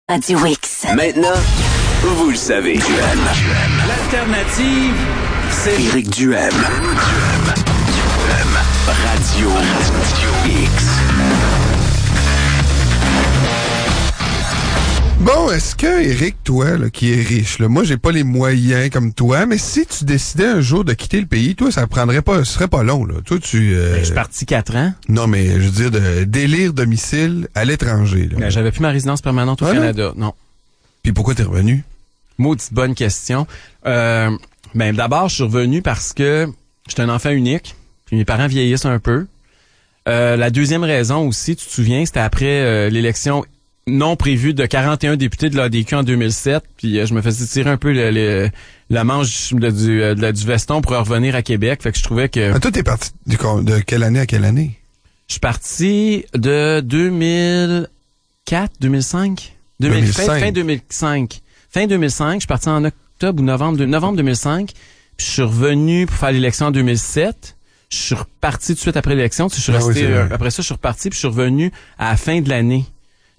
Radio X. Maintenant, vous le savez. L'alternative, c'est Éric Duhem. Radio X. Bon, est-ce que, Éric, toi, là, qui es riche, là, moi, j'ai pas les moyens comme toi, mais si tu décidais un jour de quitter le pays, toi, ça serait pas long, là. Toi, je suis parti 4 ans. Non, mais, je veux dire, d'élire domicile à l'étranger, là. J'avais plus ma résidence permanente au Canada, non. Puis pourquoi t'es revenu? Maudite bonne question. D'abord, je suis revenu parce que j'étais un enfant unique, puis mes parents vieillissent un peu. La deuxième raison aussi, tu te souviens, c'était après l'élection non prévue de 41 députés de l'ADQ en 2007, puis je me faisais tirer un peu la manche du veston pour revenir à Québec, fait que je trouvais que... Ah, toi, t'es parti de quelle année à quelle année? Je suis parti de 2004, 2005? 2005. Fin 2005. Fin 2005, je suis parti en octobre ou novembre 2005, puis je suis revenu pour faire l'élection en 2007. Je suis reparti tout de suite après l'élection, je suis resté après ça je suis reparti puis je suis revenu à la fin de l'année.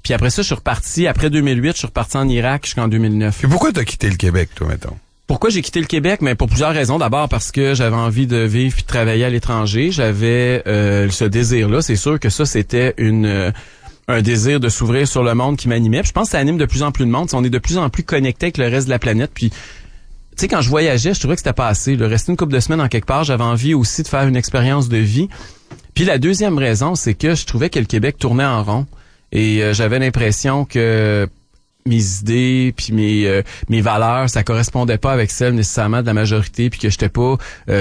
Puis après ça je suis reparti après 2008, je suis reparti en Irak jusqu'en 2009. Et pourquoi t'as quitté le Québec toi mettons? Pourquoi j'ai quitté le Québec? Mais pour plusieurs raisons. D'abord parce que j'avais envie de vivre puis de travailler à l'étranger, j'avais ce désir-là, c'est sûr que ça c'était un désir de s'ouvrir sur le monde qui m'animait. Puis je pense que ça anime de plus en plus de monde. On est de plus en plus connecté avec le reste de la planète. Puis, tu sais, quand je voyageais, je trouvais que c'était pas assez. Rester une couple de semaines en quelque part, j'avais envie aussi de faire une expérience de vie. Puis la deuxième raison, c'est que je trouvais que le Québec tournait en rond. Et j'avais l'impression que mes idées puis mes valeurs, ça correspondait pas avec celles nécessairement de la majorité. Puis que j'étais pas... tu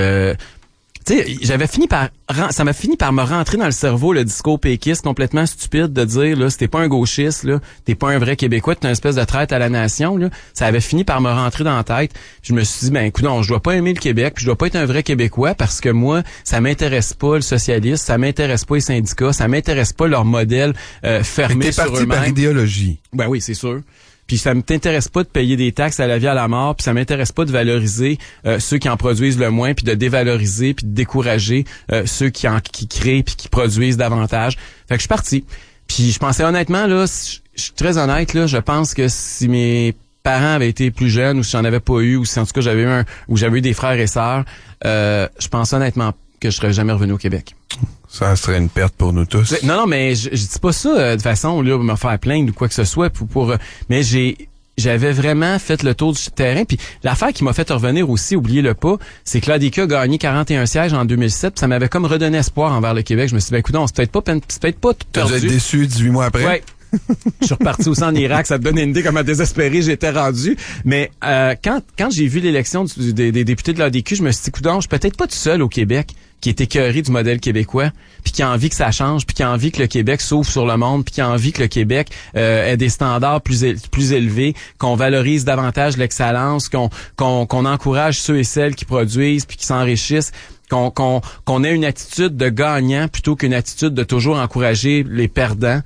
sais, ça m'a fini par me rentrer dans le cerveau le discours péquiste complètement stupide de dire là, si t'es pas un gauchiste, là, t'es pas un vrai Québécois, t'es une espèce de traître à la nation, là. Ça avait fini par me rentrer dans la tête. Puis je me suis dit, écoute, non, je dois pas aimer le Québec, puis je dois pas être un vrai Québécois parce que moi, ça m'intéresse pas le socialisme, ça m'intéresse pas les syndicats, ça m'intéresse pas leur modèle fermé sur eux-mêmes. T'es parti par idéologie. Ben oui, c'est sûr. Puis ça me t'intéresse pas de payer des taxes à la vie à la mort, puis ça m'intéresse pas de valoriser ceux qui en produisent le moins, puis de dévaloriser, puis de décourager ceux qui créent puis qui produisent davantage. Fait que je suis parti. Puis je pensais honnêtement là, je suis très honnête là, je pense que si mes parents avaient été plus jeunes ou si j'en avais pas eu ou si en tout cas j'avais eu des frères et sœurs, je pense honnêtement que je serais jamais revenu au Québec. Ça serait une perte pour nous tous. Non, mais je dis pas ça de façon là me faire plaindre ou quoi que ce soit mais j'avais vraiment fait le tour du terrain. Puis l'affaire qui m'a fait revenir aussi, oubliez-le pas, c'est que l'ADQ a gagné 41 sièges en 2007. Puis ça m'avait comme redonné espoir envers le Québec. Je me suis dit, écoute, c'est peut-être pas tout perdu. Tu as été déçu 18 mois après? Ouais. Je suis reparti aussi en Irak, ça te donne une idée comment désespéré j'étais rendu. Mais quand j'ai vu l'élection des députés de l'ADQ, je me suis dit, écoute, je suis peut-être pas tout seul au Québec qui est écœuré du modèle québécois, puis qui a envie que ça change, puis qui a envie que le Québec s'ouvre sur le monde, puis qui a envie que le Québec ait des standards plus élevés, qu'on valorise davantage l'excellence, qu'on encourage ceux et celles qui produisent puis qui s'enrichissent, qu'on ait une attitude de gagnant plutôt qu'une attitude de toujours encourager les perdants.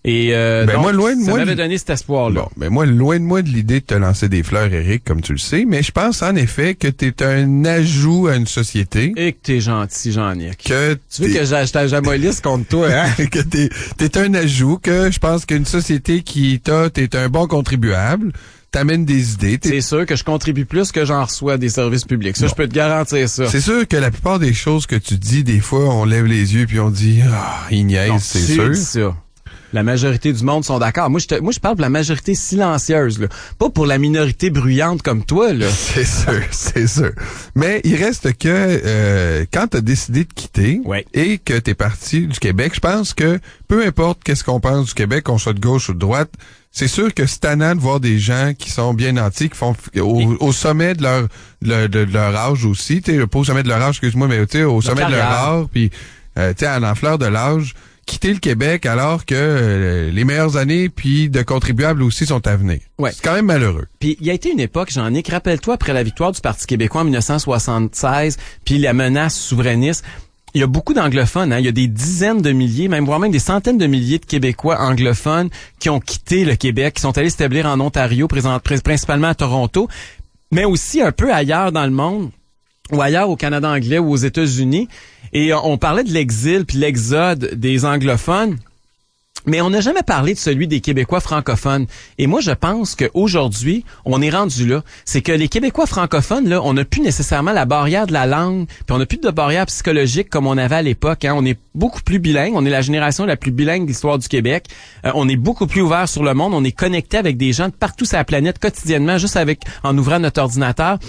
Et donc, ça m'avait donné cet espoir-là. Bon, moi, loin de moi de l'idée de te lancer des fleurs, Éric, comme tu le sais, mais je pense en effet que t'es un ajout à une société. Et que t'es gentil, Jean-Nic. Tu veux que j'amollisse contre toi, hein? Que t'es un ajout, que je pense qu'une société t'es un bon contribuable, t'amènes des idées. C'est sûr que je contribue plus que j'en reçois des services publics. Ça, je peux te garantir ça. C'est sûr que la plupart des choses que tu dis, des fois, on lève les yeux puis on dit, il niaise, c'est sûr. Ça. La majorité du monde sont d'accord. Moi, je parle de la majorité silencieuse, là. Pas pour la minorité bruyante comme toi, là. C'est sûr. Mais il reste que, quand t'as décidé de quitter, et que t'es parti du Québec, je pense que, peu importe qu'est-ce qu'on pense du Québec, qu'on soit de gauche ou de droite, c'est sûr que c'est tannant de voir des gens qui sont bien nantis, qui font au sommet de leur âge aussi, pas au sommet de leur âge, excuse-moi, mais au sommet de leur âge, puis, à l'enfleur de l'âge, quitter le Québec alors que les meilleures années puis de contribuables aussi sont à venir. Ouais. C'est quand même malheureux. Puis il y a été une époque, Jean-Nic, rappelle-toi, après la victoire du Parti québécois en 1976, puis la menace souverainiste, il y a beaucoup d'anglophones, hein. Il y a des dizaines de milliers, voire même des centaines de milliers de Québécois anglophones qui ont quitté le Québec, qui sont allés s'établir en Ontario, principalement à Toronto, mais aussi un peu ailleurs dans le monde, ou ailleurs au Canada anglais ou aux États-Unis. Et on parlait de l'exil puis l'exode des anglophones. Mais on n'a jamais parlé de celui des Québécois francophones. Et moi, je pense qu'aujourd'hui, on est rendu là. C'est que les Québécois francophones, là, on n'a plus nécessairement la barrière de la langue, puis on n'a plus de barrière psychologique comme on avait à l'époque. Hein. On est beaucoup plus bilingue. On est la génération la plus bilingue de l'histoire du Québec. On est beaucoup plus ouvert sur le monde. On est connecté avec des gens de partout sur la planète quotidiennement, juste en ouvrant notre ordinateur.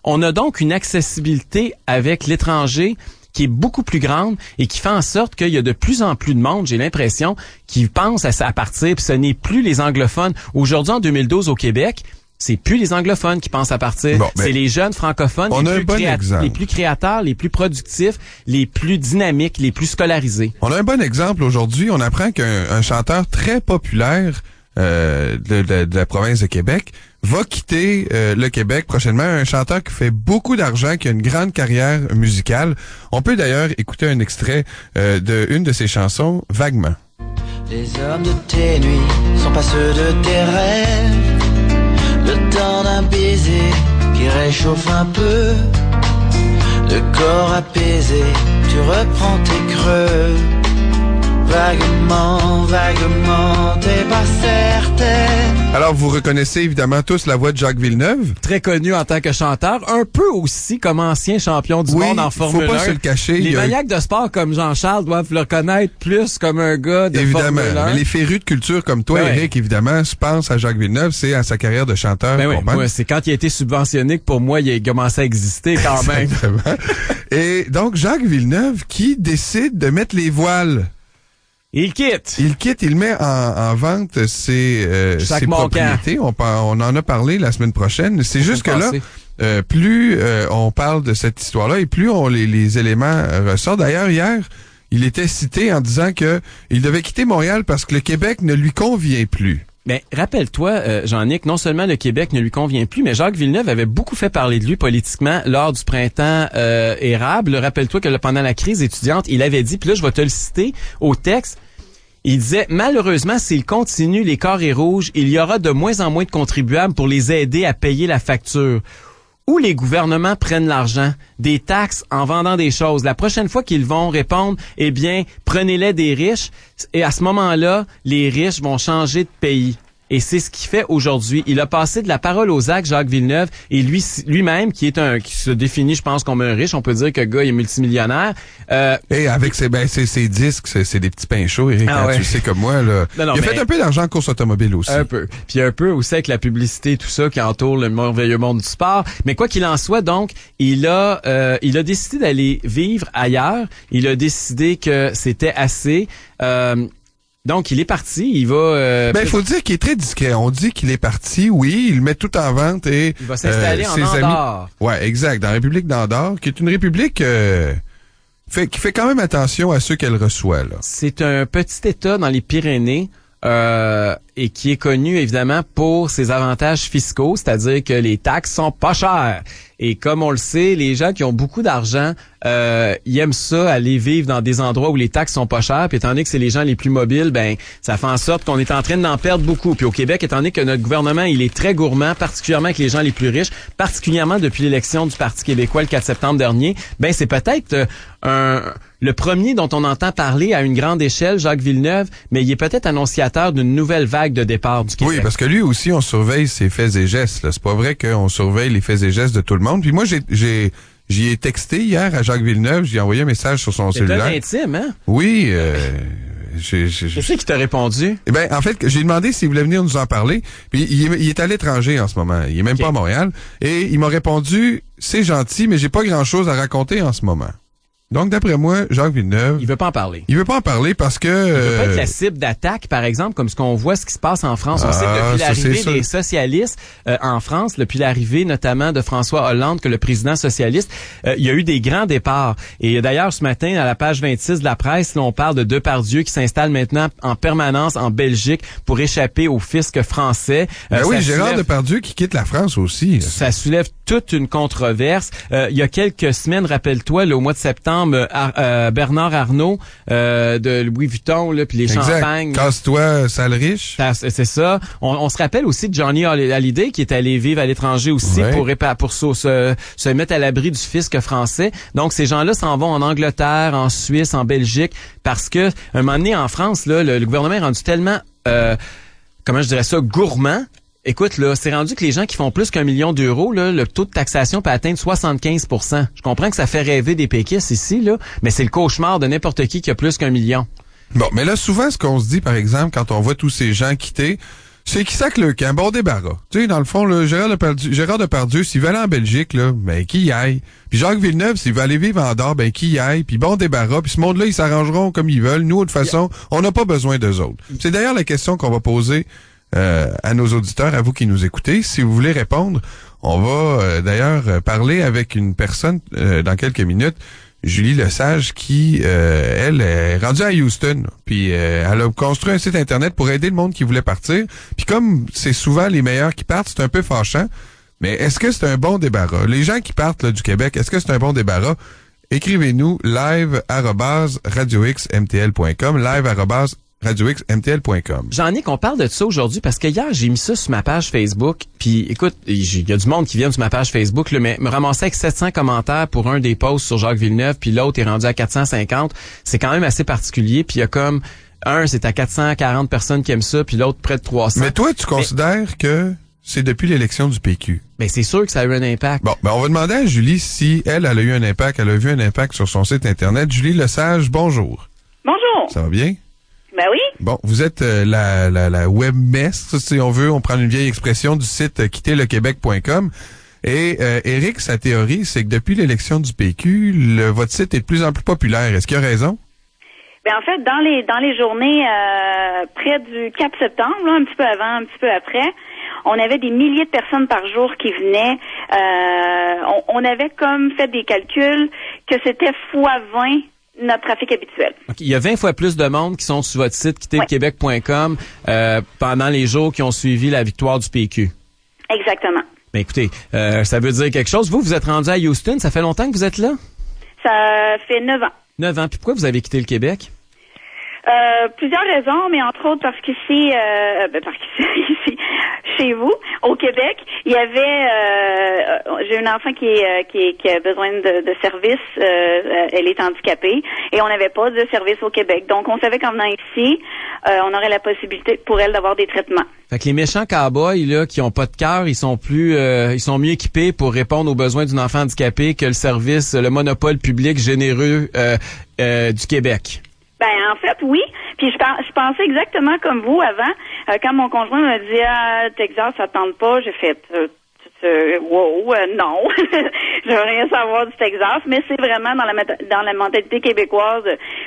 On a donc une accessibilité avec l'étranger qui est beaucoup plus grande et qui fait en sorte qu'il y a de plus en plus de monde, j'ai l'impression, qui pense à partir, puis ce n'est plus les anglophones. Aujourd'hui, en 2012, au Québec, c'est plus les anglophones qui pensent à partir, c'est les jeunes francophones les plus créateurs, les plus productifs, les plus dynamiques, les plus scolarisés. On a un bon exemple aujourd'hui. On apprend qu'un chanteur très populaire de la province de Québec va quitter le Québec prochainement, un chanteur qui fait beaucoup d'argent, qui a une grande carrière musicale. On peut d'ailleurs écouter un extrait d'une de ses chansons, Vaguement. Les hommes de tes nuits sont pas ceux de tes rêves. Le temps d'un baiser qui réchauffe un peu. Le corps apaisé, tu reprends tes creux. Vaguement, vaguement, t'es pas certaine. Alors, vous reconnaissez évidemment tous la voix de Jacques Villeneuve. Très connu en tant que chanteur, un peu aussi comme ancien champion du monde en Formule 1. Faut pas se le cacher. Les maniaques de sport comme Jean-Charles doivent le reconnaître plus comme un gars de Formule 1. Mais les férus de culture comme toi, Eric, évidemment, je pense à Jacques Villeneuve, c'est à sa carrière de chanteur. Moi, c'est quand il a été subventionné que pour moi, il a commencé à exister quand même. Et donc, Jacques Villeneuve qui décide de mettre les voiles. Il quitte, il met en vente ses propriétés. On en a parlé la semaine prochaine. C'est juste que là, plus on parle de cette histoire-là et plus les éléments ressortent. D'ailleurs, hier, il était cité en disant que il devait quitter Montréal parce que le Québec ne lui convient plus. Mais rappelle-toi, Jean-Nic, non seulement le Québec ne lui convient plus, mais Jacques Villeneuve avait beaucoup fait parler de lui politiquement lors du printemps érable. Rappelle-toi que pendant la crise étudiante, il avait dit, puis là je vais te le citer au texte, il disait « Malheureusement, s'il continue les carrés rouges, il y aura de moins en moins de contribuables pour les aider à payer la facture. » Où les gouvernements prennent l'argent, des taxes en vendant des choses. La prochaine fois qu'ils vont répondre, eh bien, prenez-les des riches. Et à ce moment-là, les riches vont changer de pays. Et c'est ce qu'il fait aujourd'hui. Il a passé de la parole aux actes, Jacques Villeneuve, et lui-même, qui se définit, je pense, comme un riche, on peut dire que le gars est multimillionnaire. Et avec ses disques, c'est des petits pains chauds, Eric, tu sais comme moi, là. Il a fait un peu d'argent en course automobile aussi. Un peu. Puis un peu aussi avec la publicité, tout ça, qui entoure le merveilleux monde du sport. Mais quoi qu'il en soit, donc, il a décidé d'aller vivre ailleurs. Il a décidé que c'était assez. Donc, il est parti, il va... il faut dire qu'il est très discret. On dit qu'il est parti, oui, il met tout en vente et... Il va s'installer en Andorre. Ouais, exact, dans la République d'Andorre, qui est une république qui fait quand même attention à ceux qu'elle reçoit, là. C'est un petit État dans les Pyrénées, et qui est connu, évidemment, pour ses avantages fiscaux, c'est-à-dire que les taxes sont pas chères. Et comme on le sait, les gens qui ont beaucoup d'argent, ils aiment ça, aller vivre dans des endroits où les taxes sont pas chères. Puis étant donné que c'est les gens les plus mobiles, ben ça fait en sorte qu'on est en train d'en perdre beaucoup. Puis au Québec, étant donné que notre gouvernement, il est très gourmand, particulièrement avec les gens les plus riches, particulièrement depuis l'élection du Parti québécois le 4 septembre dernier, ben c'est peut-être le premier dont on entend parler à une grande échelle, Jacques Villeneuve, mais il est peut-être annonciateur d'une nouvelle vague de départ du Québec. Oui, parce que lui aussi, on surveille ses faits et gestes. C'est pas vrai qu'on surveille les faits et gestes de tout le monde. Puis moi, j'y ai texté hier à Jacques Villeneuve, j'ai envoyé un message sur son cellulaire. C'est intime, hein? Oui. Qu'est-ce qui t'a répondu? Eh ben, en fait, j'ai demandé s'il voulait venir nous en parler. Puis il est à l'étranger en ce moment. Il est même pas à Montréal. Et il m'a répondu, c'est gentil, mais j'ai pas grand-chose à raconter en ce moment. Donc, d'après moi, Jacques Villeneuve... Il veut pas en parler. Il veut pas en parler parce que... Il veut pas être la cible d'attaque, par exemple, comme ce qu'on voit, ce qui se passe en France. On sait que depuis l'arrivée des socialistes en France, depuis l'arrivée notamment de François Hollande, que le président socialiste, il y a eu des grands départs. Et d'ailleurs, ce matin, à la page 26 de la presse, là, on parle de Depardieu qui s'installe maintenant en permanence en Belgique pour échapper au fisc français. Oui, Gérard Depardieu qui quitte la France aussi. Ça soulève toute une controverse. Il y a quelques semaines, rappelle-toi, là, au mois de septembre, Bernard Arnault de Louis Vuitton, là, puis les champagnes. Casse-toi, sale riche. C'est ça. On se rappelle aussi de Johnny Hallyday qui est allé vivre à l'étranger aussi pour se mettre à l'abri du fisc français. Donc ces gens-là s'en vont en Angleterre, en Suisse, en Belgique, parce que un moment donné en France, là, le gouvernement est rendu tellement comment je dirais ça, gourmand. Écoute, là, c'est rendu que les gens qui font plus qu'1 million d'euros, là, le taux de taxation peut atteindre 75%. Je comprends que ça fait rêver des péquistes ici, là, mais c'est le cauchemar de n'importe qui a plus qu'1 million. Bon, mais là, souvent, ce qu'on se dit, par exemple, quand on voit tous ces gens quitter, c'est qu'ils sacent le camp, bon débarras. Tu sais, dans le fond, là, Gérard Depardieu, s'il veut aller en Belgique, là, ben, qu'il y aille. Puis Jacques Villeneuve, s'il veut aller vivre en dehors, ben, qu'il y aille. Puis bon débarras. Puis ce monde-là, ils s'arrangeront comme ils veulent. Nous, de toute façon, on n'a pas besoin d'eux autres. C'est d'ailleurs la question qu'on va poser à nos auditeurs, à vous qui nous écoutez. Si vous voulez répondre, on va d'ailleurs parler avec une personne dans quelques minutes, Julie Lesage, qui, elle, est rendue à Houston. Puis elle a construit un site Internet pour aider le monde qui voulait partir. Puis comme c'est souvent les meilleurs qui partent, c'est un peu fâchant. Mais est-ce que c'est un bon débarras? Les gens qui partent là, du Québec, est-ce que c'est un bon débarras? Écrivez-nous live@radioxmtl.com, live@radioxmtl.com. Jean-Nic, on parle de ça aujourd'hui parce que hier, j'ai mis ça sur ma page Facebook. Puis écoute, il y a du monde qui vient sur ma page Facebook, là, mais me ramasser avec 700 commentaires pour un des posts sur Jacques Villeneuve, puis l'autre est rendu à 450. C'est quand même assez particulier. Puis il y a comme c'est à 440 personnes qui aiment ça, puis l'autre près de 300. Mais toi, tu considères que c'est depuis l'élection du PQ? Ben c'est sûr que ça a eu un impact. Bon, ben on va demander à Julie si elle a eu un impact, elle a vu un impact sur son site Internet. Julie Lesage, bonjour. Bonjour. Ça va bien? Ben oui. Bon, vous êtes la webmestre, si on veut, on prend une vieille expression du site quitterlequebec.com. Et Éric, sa théorie, c'est que depuis l'élection du PQ, votre site est de plus en plus populaire. Est-ce qu'il a raison? Ben en fait, dans les journées près du 4 septembre, là, un petit peu avant, un petit peu après, on avait des milliers de personnes par jour qui venaient. On avait comme fait des calculs que c'était x20 notre trafic habituel. Okay. Il y a 20 fois plus de monde qui sont sur votre site quitterlequebec.com pendant les jours qui ont suivi la victoire du PQ. Exactement. Ben écoutez, ça veut dire quelque chose. Vous êtes rendu à Houston. Ça fait longtemps que vous êtes là? Ça fait 9 ans. 9 ans. Puis pourquoi vous avez quitté le Québec? Plusieurs raisons, mais entre autres parce qu'ici, ici, chez vous, au Québec, il y avait, j'ai une enfant qui a besoin de services, elle est handicapée, et on n'avait pas de services au Québec. Donc, on savait qu'en venant ici, on aurait la possibilité pour elle d'avoir des traitements. Fait que les méchants cowboys, là, qui ont pas de cœur, ils sont mieux équipés pour répondre aux besoins d'une enfant handicapée que le monopole public généreux, du Québec. Ben en fait oui, puis je pensais exactement comme vous avant quand mon conjoint m'a dit Texas ça tente pas, j'ai fait non, je veux rien savoir du Texas, mais c'est vraiment dans la mentalité québécoise,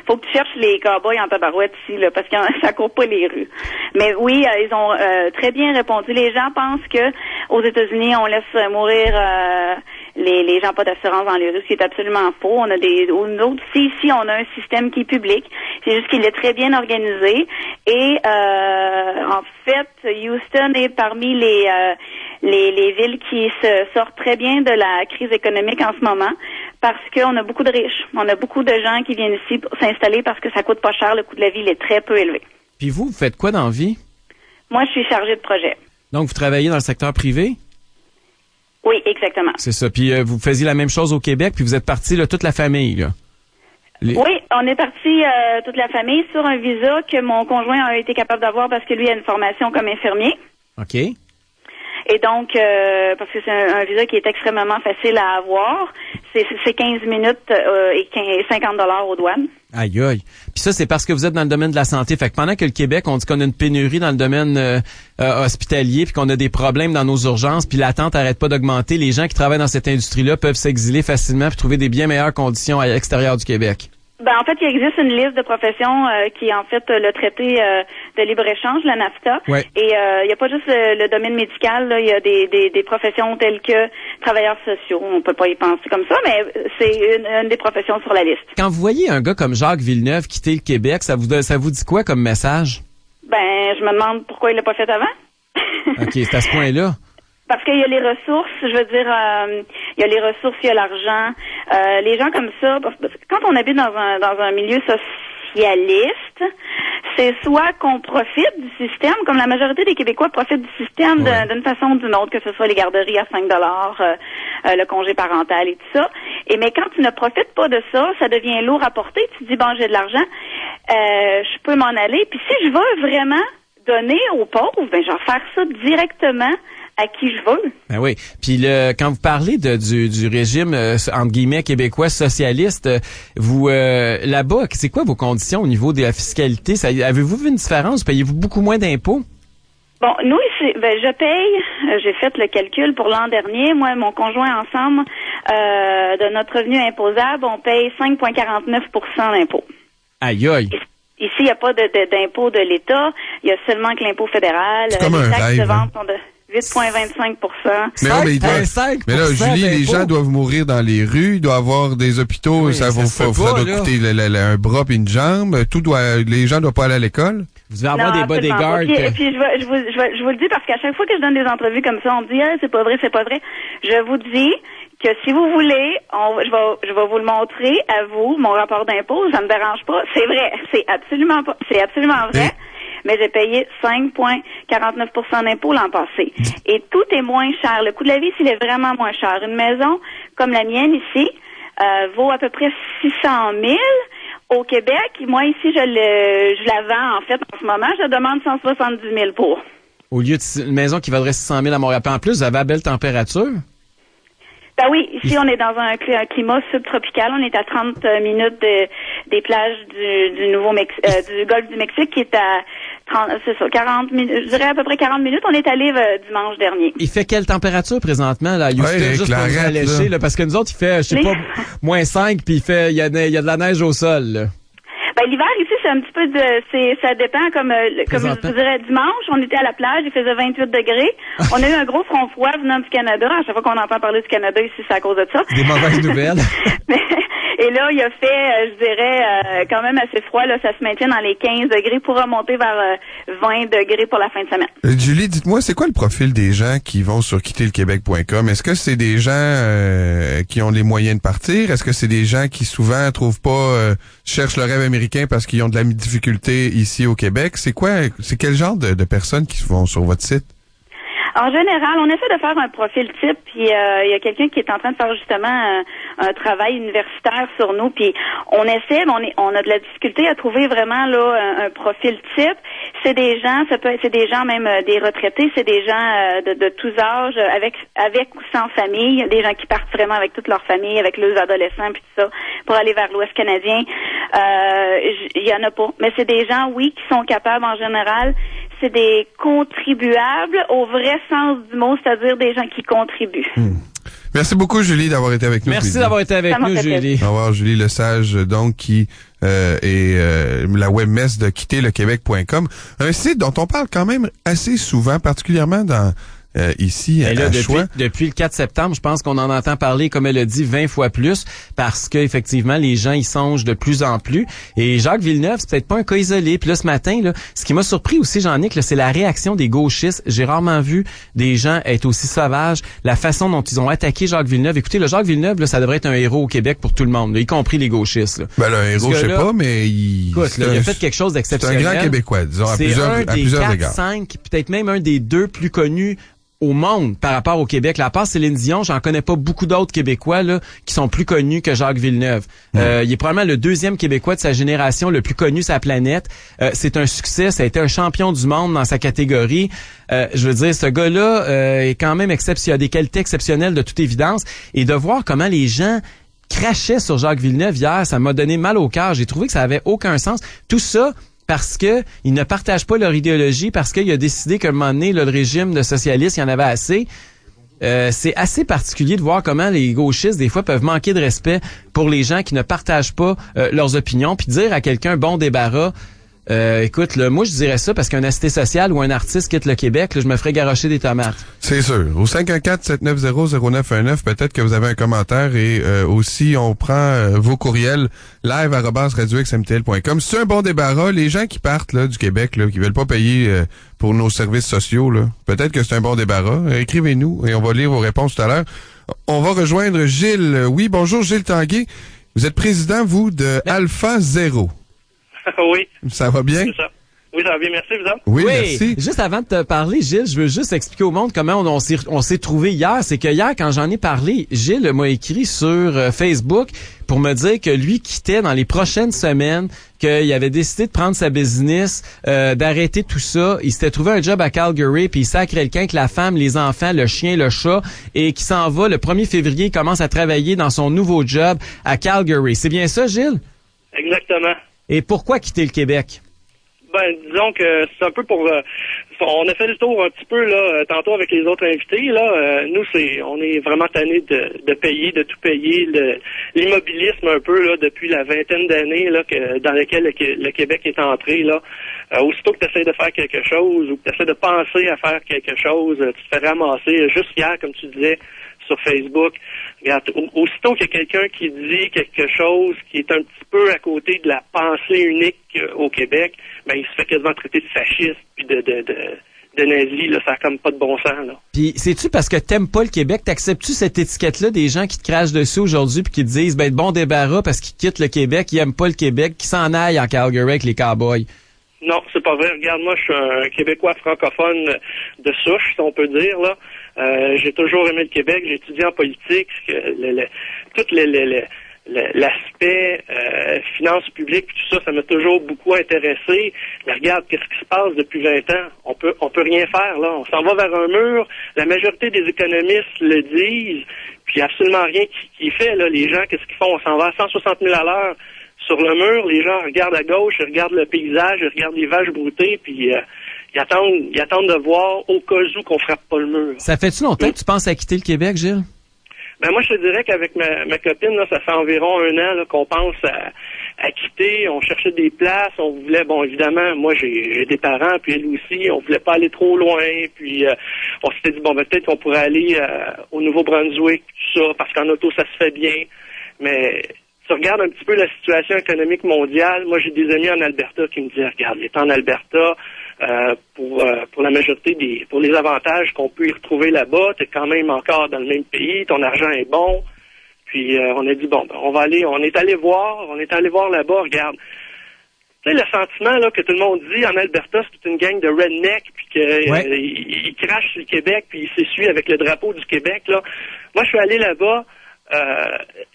faut que tu cherches les cowboys en tabarouette ici là parce que ça court pas les rues. Mais oui, ils ont très bien répondu. Les gens pensent que aux États-Unis on laisse mourir les gens pas d'assurance dans les rues, ce qui est absolument faux. On a ici, on a un système qui est public. C'est juste qu'il est très bien organisé. Et en fait, Houston est parmi les villes qui se sortent très bien de la crise économique en ce moment parce qu'on a beaucoup de riches. On a beaucoup de gens qui viennent ici pour s'installer parce que ça coûte pas cher. Le coût de la vie il est très peu élevé. Puis vous faites quoi dans la vie? Moi, je suis chargée de projet. Donc, vous travaillez dans le secteur privé? Oui, exactement. C'est ça. Puis vous faisiez la même chose au Québec, puis vous êtes partis toute la famille, là. Oui, on est parti toute la famille sur un visa que mon conjoint a été capable d'avoir parce que lui a une formation comme infirmier. OK. Et donc, parce que c'est un visa qui est extrêmement facile à avoir, c'est 15 minutes et 50 $ aux douanes. Aïe, aïe. Puis ça, c'est parce que vous êtes dans le domaine de la santé. Fait que pendant que le Québec, on dit qu'on a une pénurie dans le domaine hospitalier, puis qu'on a des problèmes dans nos urgences, puis l'attente n'arrête pas d'augmenter, les gens qui travaillent dans cette industrie-là peuvent s'exiler facilement puis trouver des bien meilleures conditions à l'extérieur du Québec. Ben en fait, il existe une liste de professions qui est en fait le traité de libre-échange, la NAFTA. Ouais. Et il n'y a pas juste le domaine médical, là, il y a des professions telles que travailleurs sociaux. On peut pas y penser comme ça, mais c'est une des professions sur la liste. Quand vous voyez un gars comme Jacques Villeneuve quitter le Québec, ça vous dit quoi comme message? Ben, je me demande pourquoi il l'a pas fait avant. OK, c'est à ce point-là. Parce qu'il y a les ressources, je veux dire, il y a les ressources, il y a l'argent. Les gens comme ça, parce que quand on habite dans un milieu socialiste, c'est soit qu'on profite du système, comme la majorité des Québécois profitent du système d'une façon ou d'une autre, que ce soit les garderies à 5 $, le congé parental et tout ça. Mais quand tu ne profites pas de ça, ça devient lourd à porter. Tu te dis, bon, j'ai de l'argent, je peux m'en aller. Puis si je veux vraiment donner aux pauvres, ben je vais faire ça directement à qui je veux. Ben oui. Puis quand vous parlez du régime entre guillemets québécois socialiste, vous là-bas, c'est quoi vos conditions au niveau de la fiscalité? Avez-vous vu une différence? Payez-vous beaucoup moins d'impôts? Bon, nous ici, je paye. J'ai fait le calcul pour l'an dernier. Moi et mon conjoint ensemble, de notre revenu imposable, on paye 5,49 % d'impôts. Aïe aïe. Ici, il n'y a pas d'impôt de l'État. Il y a seulement que l'impôt fédéral. C'est comme les un taxes rêve, de vente sont de 8,25 %. Mais là, Julie, les gens doivent mourir dans les rues, il doit avoir des hôpitaux, ça doit coûter un bras et une jambe, les gens doivent pas aller à l'école. Vous devez avoir des bodyguards. Et puis je vous le dis parce qu'à chaque fois que je donne des entrevues comme ça, on me dit c'est pas vrai, c'est pas vrai. Je vous dis que si vous voulez, je vais vous le montrer à vous, mon rapport d'impôt, ça me dérange pas. C'est vrai, c'est absolument vrai. Mais j'ai payé 5,49 % d'impôts l'an passé. Et tout est moins cher. Le coût de la vie, il est vraiment moins cher. Une maison comme la mienne ici vaut à peu près 600 000 au Québec. Moi, ici, je la vends, en fait, en ce moment. Je demande 170 000 pour. Au lieu d'une maison qui vaudrait 600 000 à Montréal. En plus, vous avez la belle température. Ben oui, ici, on est dans un climat subtropical. On est à 30 minutes des plages du du golfe du Mexique, qui est à 40 minutes, je dirais à peu près 40 minutes. On est allé dimanche dernier. Il fait quelle température présentement, là, Houston, juste pour nous allécher, là, parce que nous autres, il fait, je sais pas, moins 5, puis il y a de la neige au sol, là. Ben, l'hiver, ici, c'est un petit peu ça dépend, comme je vous dirais, dimanche, on était à la plage, il faisait 28 degrés. On a eu un gros front froid venant du Canada. À chaque fois qu'on entend parler du Canada ici, c'est à cause de ça. Des mauvaises nouvelles. Et là, il a fait, je dirais, quand même assez froid, là, ça se maintient dans les 15 degrés pour remonter vers 20 degrés pour la fin de semaine. Julie, dites-moi, c'est quoi le profil des gens qui vont sur quitterlequebec.com? Est-ce que c'est des gens qui ont les moyens de partir? Est-ce que c'est des gens qui souvent trouvent pas, cherchent le rêve américain parce qu'ils ont de la difficulté ici au Québec? C'est quel genre de personnes qui vont sur votre site? En général, on essaie de faire un profil type, puis il y a quelqu'un qui est en train de faire justement un travail universitaire sur nous, puis on essaie, mais on a de la difficulté à trouver vraiment là un profil type. C'est des gens, c'est des gens même des retraités, c'est des gens de tous âges, avec ou sans famille, des gens qui partent vraiment avec toute leur famille, avec leurs adolescents puis tout ça, pour aller vers l'Ouest canadien. Il y en a pas, mais c'est des gens, oui, qui sont capables en général. C'est des contribuables au vrai sens du mot, c'est-à-dire des gens qui contribuent. Merci beaucoup, Julie, d'avoir été avec nous. Merci d'avoir été avec nous, Julie. Au revoir, Julie Lesage, donc, qui est la webmesse de quitterlequebec.com. Un site dont on parle quand même assez souvent, particulièrement dans ici à Choix. Depuis le 4 septembre, je pense qu'on en entend parler, comme elle a dit, 20 fois plus, parce que effectivement les gens y songent de plus en plus. Et Jacques Villeneuve, c'est peut-être pas un cas isolé. Puis là, ce matin, là, ce qui m'a surpris aussi, Jean-Nic, c'est la réaction des gauchistes. J'ai rarement vu des gens être aussi sauvages. La façon dont ils ont attaqué Jacques Villeneuve. Écoutez, le Jacques Villeneuve, là, ça devrait être un héros au Québec pour tout le monde, là, y compris les gauchistes. Là. Ben, le héros, je sais pas, mais il a fait quelque chose d'exceptionnel. C'est un grand Québécois, disons, à plusieurs égards. C'est un des 4-5, peut-être même un des 2 plus connus au monde par rapport au Québec. Là, à part Céline Dion, j'en connais pas beaucoup d'autres Québécois là qui sont plus connus que Jacques Villeneuve. Il est probablement le 2e Québécois de sa génération le plus connu sur la planète. C'est un succès, ça a été un champion du monde dans sa catégorie. Je veux dire, ce gars-là est quand même exceptionnel, a des qualités exceptionnelles de toute évidence. Et de voir comment les gens crachaient sur Jacques Villeneuve hier, ça m'a donné mal au cœur. J'ai trouvé que ça avait aucun sens. Tout ça parce que ils ne partagent pas leur idéologie, parce qu'il a décidé qu'à un moment donné, là, le régime de socialiste, il y en avait assez. C'est assez particulier de voir comment les gauchistes, des fois, peuvent manquer de respect pour les gens qui ne partagent pas leurs opinions, puis dire à quelqu'un bon débarras, Écoute, là, moi je dirais ça parce qu'un assisté social ou un artiste quitte le Québec, là, je me ferais garrocher des tomates. C'est sûr. Au 514-790-0919, peut-être que vous avez un commentaire et aussi on prend vos courriels live@radioxmtl.com. C'est un bon débarras. Les gens qui partent là du Québec, là, qui veulent pas payer pour nos services sociaux, là, peut-être que c'est un bon débarras. Écrivez-nous et on va lire vos réponses tout à l'heure. On va rejoindre Gilles. Oui, bonjour Gilles Tanguay. Vous êtes président, vous, de Alpha Zéro. Oui. Ça va bien? C'est ça. Oui, ça va bien. Merci, vous autres. Oui, merci. Juste avant de te parler, Gilles, je veux juste expliquer au monde comment on s'est trouvé hier. C'est que hier, quand j'en ai parlé, Gilles m'a écrit sur Facebook pour me dire que lui quittait dans les prochaines semaines, qu'il avait décidé de prendre sa business, d'arrêter tout ça. Il s'était trouvé un job à Calgary, puis il sacrait le camp avec la femme, les enfants, le chien, le chat, et qui s'en va le 1er février, il commence à travailler dans son nouveau job à Calgary. C'est bien ça, Gilles? Exactement. Et pourquoi quitter le Québec? Ben, disons que c'est un peu pour... on a fait le tour un petit peu là tantôt avec les autres invités. Là, nous, on est vraiment tannés de payer, de tout payer. L'immobilisme un peu là depuis la vingtaine d'années là dans lesquelles le Québec est entré. Là, aussitôt que tu essaies de faire quelque chose ou que tu essaies de penser à faire quelque chose, tu te fais ramasser. Juste hier, comme tu disais, sur Facebook. Regarde, aussitôt qu'il y a quelqu'un qui dit quelque chose qui est un petit peu à côté de la pensée unique au Québec, ben il se fait quasiment traiter de fasciste puis de nazi, là, ça a comme pas de bon sens, là. Puis, c'est-tu parce que t'aimes pas le Québec, t'acceptes-tu cette étiquette-là des gens qui te crachent dessus aujourd'hui puis qui te disent, ben, de bon débarras parce qu'ils quittent le Québec, ils aiment pas le Québec, qu'ils s'en aillent en Calgary avec les cowboys? Non, c'est pas vrai. Regarde, moi, je suis un Québécois francophone de souche, si on peut dire, là. J'ai toujours aimé le Québec, j'ai étudié en politique, tout l'aspect finances publiques, tout ça, ça m'a toujours beaucoup intéressé. Mais regarde, qu'est-ce qui se passe depuis 20 ans? On peut rien faire, là. On s'en va vers un mur. La majorité des économistes le disent, puis absolument rien qui est fait, là. Les gens, qu'est-ce qu'ils font? On s'en va à 160 000 à l'heure sur le mur. Les gens regardent à gauche, ils regardent le paysage, ils regardent les vaches broutées, puis ils attendent de voir au cas où qu'on frappe pas le mur. Ça fait-tu longtemps que tu penses à quitter le Québec, Gilles? Ben moi, je te dirais qu'avec ma copine, là, ça fait environ 1 an là, qu'on pense à quitter. On cherchait des places. On voulait, bon, évidemment, moi, j'ai des parents, puis elle aussi. On voulait pas aller trop loin. Puis on s'était dit, bon, ben peut-être qu'on pourrait aller au Nouveau-Brunswick, tout ça, parce qu'en auto, ça se fait bien. Mais tu regardes un petit peu la situation économique mondiale. Moi, j'ai des amis en Alberta qui me disent, regarde, il est en Alberta. Pour la majorité pour les avantages qu'on peut y retrouver là-bas, t'es quand même encore dans le même pays, ton argent est bon. Puis on a dit bon, ben, on est allé voir là-bas, regarde. Tu sais, le sentiment là que tout le monde dit en Alberta, c'est une gang de redneck, puis qu'ils crachent le Québec, puis ils s'essuient avec le drapeau du Québec là. Moi, je suis allé là-bas.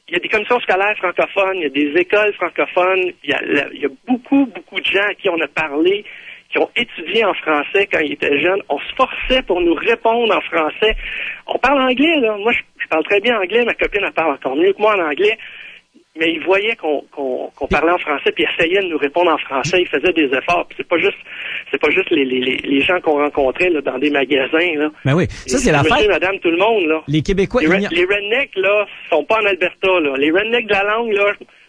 Il y a des commissions scolaires francophones, il y a des écoles francophones, il y a beaucoup de gens à qui on a parlé, qui ont étudié en français quand ils étaient jeunes. On se forçait pour nous répondre en français. On parle anglais, là. Moi, je parle très bien anglais. Ma copine, elle parle encore mieux que moi en anglais. Mais ils voyaient qu'on parlait en français, puis ils essayaient de nous répondre en français. Ils faisaient des efforts. Puis c'est pas juste les gens qu'on rencontrait là, dans des magasins. Là. Ben oui, ça c'est l'affaire. Monsieur, madame, tout le monde. Là. Les Québécois... Les rednecks, là, sont pas en Alberta. Là. Les rednecks de la langue, là...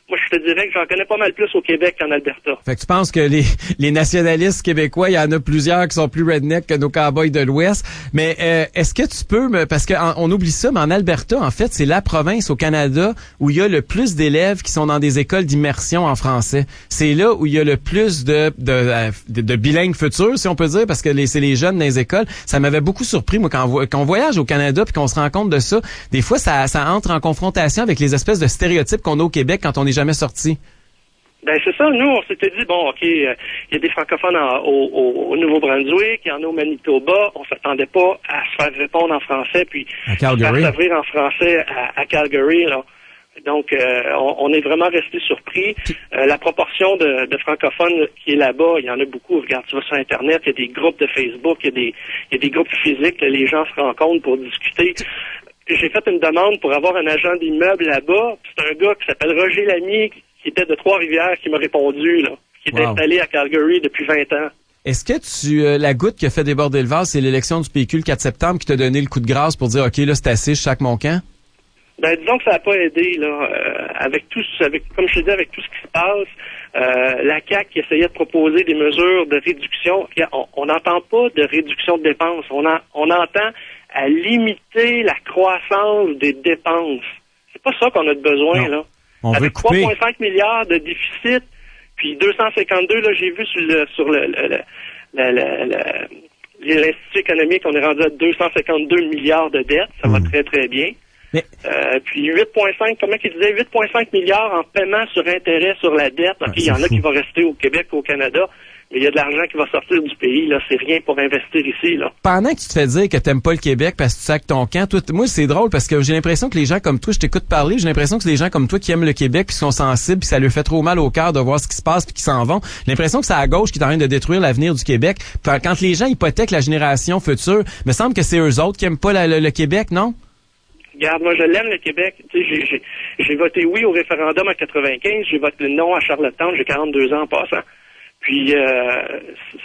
Moi, je te dirais que j'en connais pas mal plus au Québec qu'en Alberta. Fait que tu penses que les nationalistes québécois, il y en a plusieurs qui sont plus redneck que nos cowboys de l'Ouest. Mais est-ce que tu peux parce qu'on oublie ça, mais en Alberta, en fait, c'est la province au Canada où il y a le plus d'élèves qui sont dans des écoles d'immersion en français. C'est là où il y a le plus de bilingues futurs, si on peut dire, parce que c'est les jeunes dans les écoles. Ça m'avait beaucoup surpris, moi, quand on voyage au Canada puis qu'on se rend compte de ça. Des fois, ça entre en confrontation avec les espèces de stéréotypes qu'on a au Québec quand on est jamais sorti. Ben c'est ça, nous on s'était dit bon ok, il y a des francophones au Nouveau-Brunswick, il y en a au Manitoba, on s'attendait pas à se faire répondre en français puis à s'ouvrir en français à Calgary là. Donc on est vraiment resté surpris. La proportion de francophones qui est là-bas, il y en a beaucoup. Regarde, tu vas sur Internet, il y a des groupes de Facebook, il y a des groupes physiques, là, les gens se rencontrent pour discuter. J'ai fait une demande pour avoir un agent d'immeuble là-bas. C'est un gars qui s'appelle Roger Lamy, qui était de Trois-Rivières, qui m'a répondu, là, qui était installé à Calgary depuis 20 ans. Est-ce que la goutte qui a fait déborder le vase, c'est l'élection du PQ le 4 septembre qui t'a donné le coup de grâce pour dire, OK, là, c'est assez, je sac mon camp? Ben, disons que ça n'a pas aidé, là, comme je te dis, avec tout ce qui se passe. La CAQ qui essayait de proposer des mesures de réduction. On n'entend pas de réduction de dépenses. On entend à limiter la croissance des dépenses. C'est pas ça qu'on a de besoin, là. On Avec veut couper 3,5 milliards de déficit, puis 252, là, j'ai vu sur l'Institut économique, on est rendu à 252 milliards de dettes. Ça va très, très bien. Mais... puis 8,5, comment qu'il disait, 8,5 milliards en paiement sur intérêt sur la dette. OK, il y en a qui vont rester au Québec, au Canada, mais il y a de l'argent qui va sortir du pays, là. C'est rien pour investir ici, là. Pendant que tu te fais dire que t'aimes pas le Québec parce que tu sacs ton camp, toi, moi, c'est drôle parce que j'ai l'impression que les gens comme toi, je t'écoute parler, j'ai l'impression que c'est des gens comme toi qui aiment le Québec puis qui sont sensibles puis ça leur fait trop mal au cœur de voir ce qui se passe puis qui s'en vont. J'ai l'impression que c'est à gauche qui est en train de détruire l'avenir du Québec. Quand les gens hypothèquent la génération future, me semble que c'est eux autres qui aiment pas le Québec, non? Regarde, moi, je l'aime, le Québec. Tu sais, j'ai voté oui au référendum en 95, j'ai voté non à Charlottetown, j'ai 42 ans en passant. Puis,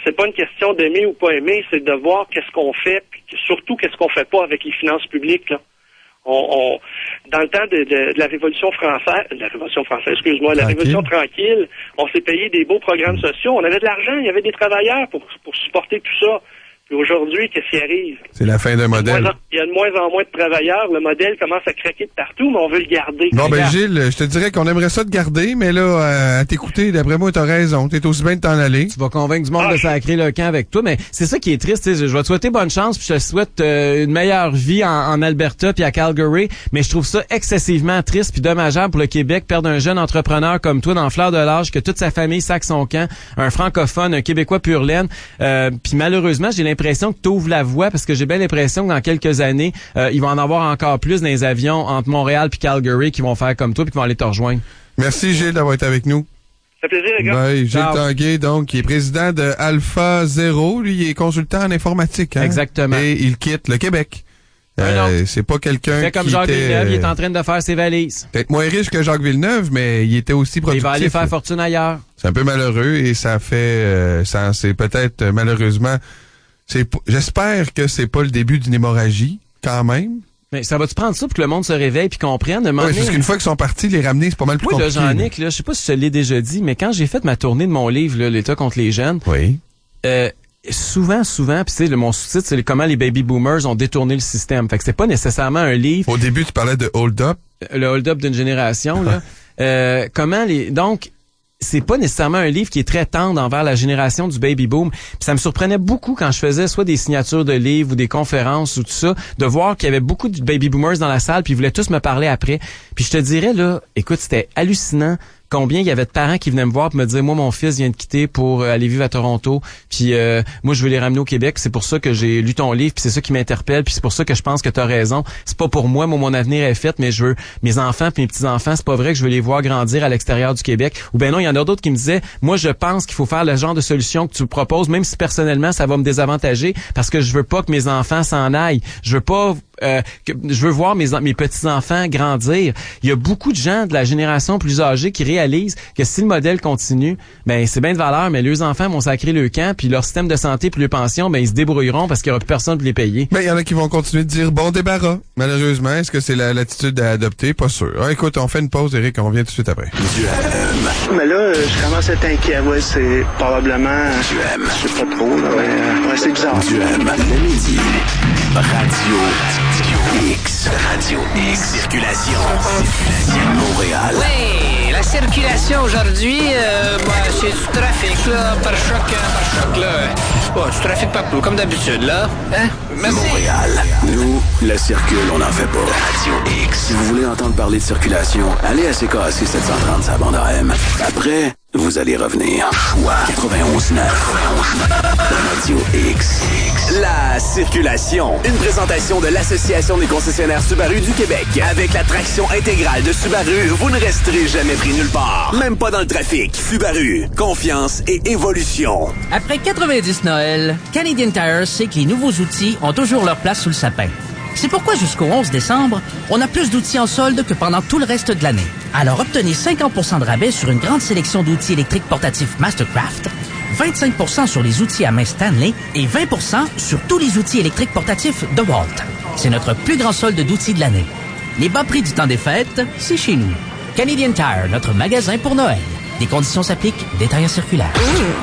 c'est pas une question d'aimer ou pas aimer, c'est de voir qu'est-ce qu'on fait, puis surtout qu'est-ce qu'on fait pas avec les finances publiques, là. Dans le temps de la Révolution française, la Révolution tranquille, on s'est payé des beaux programmes sociaux, on avait de l'argent, il y avait des travailleurs pour supporter tout ça. Puis aujourd'hui, qu'est-ce qui arrive? C'est la fin d'un modèle. Il y a de moins en moins de travailleurs. Le modèle commence à craquer de partout, mais on veut le garder. Bon, ben Gilles, je te dirais qu'on aimerait ça te garder, mais là, à t'écouter, d'après moi, t'as raison. T'es aussi bien de t'en aller. Tu vas convaincre du monde de sacrer le camp avec toi, mais c'est ça qui est triste. Je vais te souhaiter bonne chance, puis je te souhaite une meilleure vie en Alberta puis à Calgary, mais je trouve ça excessivement triste puis dommageable pour le Québec, perdre un jeune entrepreneur comme toi dans le fleur de l'âge, que toute sa famille sac son camp, un francophone, un Québécois pur laine. Puis malheureusement, j'ai l'impression que tu ouvres la voie parce que j'ai bien l'impression que dans quelques années, il va en avoir encore plus dans les avions entre Montréal puis Calgary qui vont faire comme toi puis qui vont aller te rejoindre. Merci Gilles d'avoir été avec nous. Ça fait plaisir, les gars. Ben, Gilles Tanguay, donc, qui est président de Alpha Zero. Lui, il est consultant en informatique. Hein? Exactement. Et il quitte le Québec. C'est pas quelqu'un fait comme Jacques Villeneuve, il est en train de faire ses valises. Peut-être moins riche que Jacques Villeneuve, mais il était aussi productif. Il va aller faire fortune ailleurs. C'est un peu malheureux et ça fait... c'est peut-être malheureusement... J'espère que c'est pas le début d'une hémorragie, quand même. Mais ça va-tu prendre ça pour que le monde se réveille puis comprenne? Oui, parce qu'une fois qu'ils sont partis, les ramener, c'est pas mal plus compliqué. Oui, là, Jean-Nic, je sais pas si je te l'ai déjà dit, mais quand j'ai fait ma tournée de mon livre, là, L'État contre les jeunes, oui. souvent, puis tu sais, mon sous-titre, c'est comment les baby boomers ont détourné le système. Fait que c'est pas nécessairement un livre. Au début, tu parlais de hold-up. Le hold-up d'une génération, là. Donc, c'est pas nécessairement un livre qui est très tendre envers la génération du baby boom. Puis ça me surprenait beaucoup quand je faisais soit des signatures de livres ou des conférences ou tout ça, de voir qu'il y avait beaucoup de baby boomers dans la salle puis ils voulaient tous me parler après. Puis je te dirais, là, écoute, c'était hallucinant combien il y avait de parents qui venaient me voir pour me dire, moi, mon fils vient de quitter pour aller vivre à Toronto, puis moi, je veux les ramener au Québec. C'est pour ça que j'ai lu ton livre, puis c'est ça qui m'interpelle, puis c'est pour ça que je pense que tu as raison. C'est pas pour moi, mon avenir est fait, mais je veux mes enfants puis mes petits-enfants, c'est pas vrai que je veux les voir grandir à l'extérieur du Québec. Ou ben non, il y en a d'autres qui me disaient, moi, je pense qu'il faut faire le genre de solution que tu proposes, même si personnellement, ça va me désavantager, parce que je veux pas que mes enfants s'en aillent. Je veux pas... je veux voir mes petits-enfants grandir. Il y a beaucoup de gens de la génération plus âgée qui réalisent que si le modèle continue, ben c'est bien de valeur, mais leurs enfants vont sacrer le camp, puis leur système de santé puis leur pension, ben ils se débrouilleront parce qu'il n'y aura plus personne pour les payer. Ben il y en a qui vont continuer de dire bon débarras. Malheureusement, est-ce que c'est l'attitude à adopter? Pas sûr. Écoute, on fait une pause, Eric, on revient tout de suite après. Mais là, je commence à être inquiet. Ouais, c'est probablement... Je sais pas trop, là. Ouais, c'est bizarre. Le midi. Radio X. Radio X. Circulation. Montréal. Oui, la circulation aujourd'hui, c'est du trafic, là, par choc, là. Bon, du trafic partout, comme d'habitude, là. Hein? Merci. Montréal. Nous, le circule, on n'en fait pas. Radio X. Si vous voulez entendre parler de circulation, allez à CKAC 730 sa bande AM. Après, vous allez revenir. Choix 91.9. Radio X. La circulation. Une présentation de l'Association des concessionnaires Subaru du Québec. Avec la traction intégrale de Subaru, vous ne resterez jamais pris nulle part. Même pas dans le trafic. Subaru. Confiance et évolution. Après 90 Noël, Canadian Tire sait que les nouveaux outils ont toujours leur place sous le sapin. C'est pourquoi jusqu'au 11 décembre, on a plus d'outils en solde que pendant tout le reste de l'année. Alors obtenez 50% de rabais sur une grande sélection d'outils électriques portatifs Mastercraft, 25% sur les outils à main Stanley et 20% sur tous les outils électriques portatifs DeWalt. C'est notre plus grand solde d'outils de l'année. Les bas prix du temps des fêtes, c'est chez nous. Canadian Tire, notre magasin pour Noël. Des conditions s'appliquent. Détails en circulaire.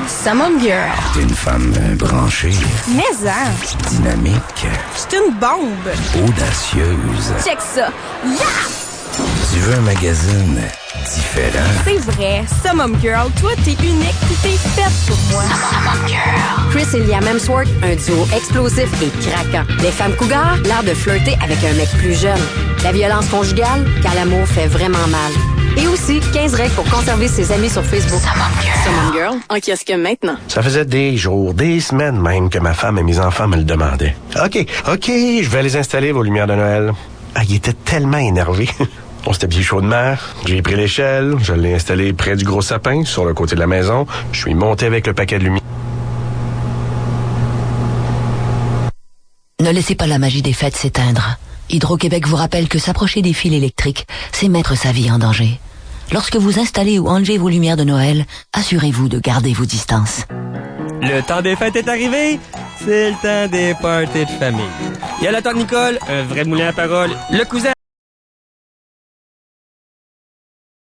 Summum Girl. T'es une femme branchée. Mais hein. Dynamique. C'est une bombe. Audacieuse. Check ça. Yeah! Tu veux un magazine différent? C'est vrai. Summum Girl, toi, t'es unique pis t'es faite pour moi. Summum Girl. Chris et Liam Hemsworth, un duo explosif et craquant. Les femmes cougars, l'art de flirter avec un mec plus jeune. La violence conjugale, quand l'amour fait vraiment mal. Et aussi 15 règles pour conserver ses amis sur Facebook. Summum Girl, en kiosque maintenant. Ça faisait des jours, des semaines même que ma femme et mes enfants me le demandaient. OK, je vais les installer, vos lumières de Noël. Ah, il était tellement énervé. On s'était bien chaudement. J'ai pris l'échelle, je l'ai installé près du gros sapin, sur le côté de la maison. Je suis monté avec le paquet de lumière. Ne laissez pas la magie des fêtes s'éteindre. Hydro-Québec vous rappelle que s'approcher des fils électriques, c'est mettre sa vie en danger. Lorsque vous installez ou enlevez vos lumières de Noël, assurez-vous de garder vos distances. Le temps des fêtes est arrivé, c'est le temps des parties de famille. Il y a la tante Nicole, un vrai moulin à parole, le cousin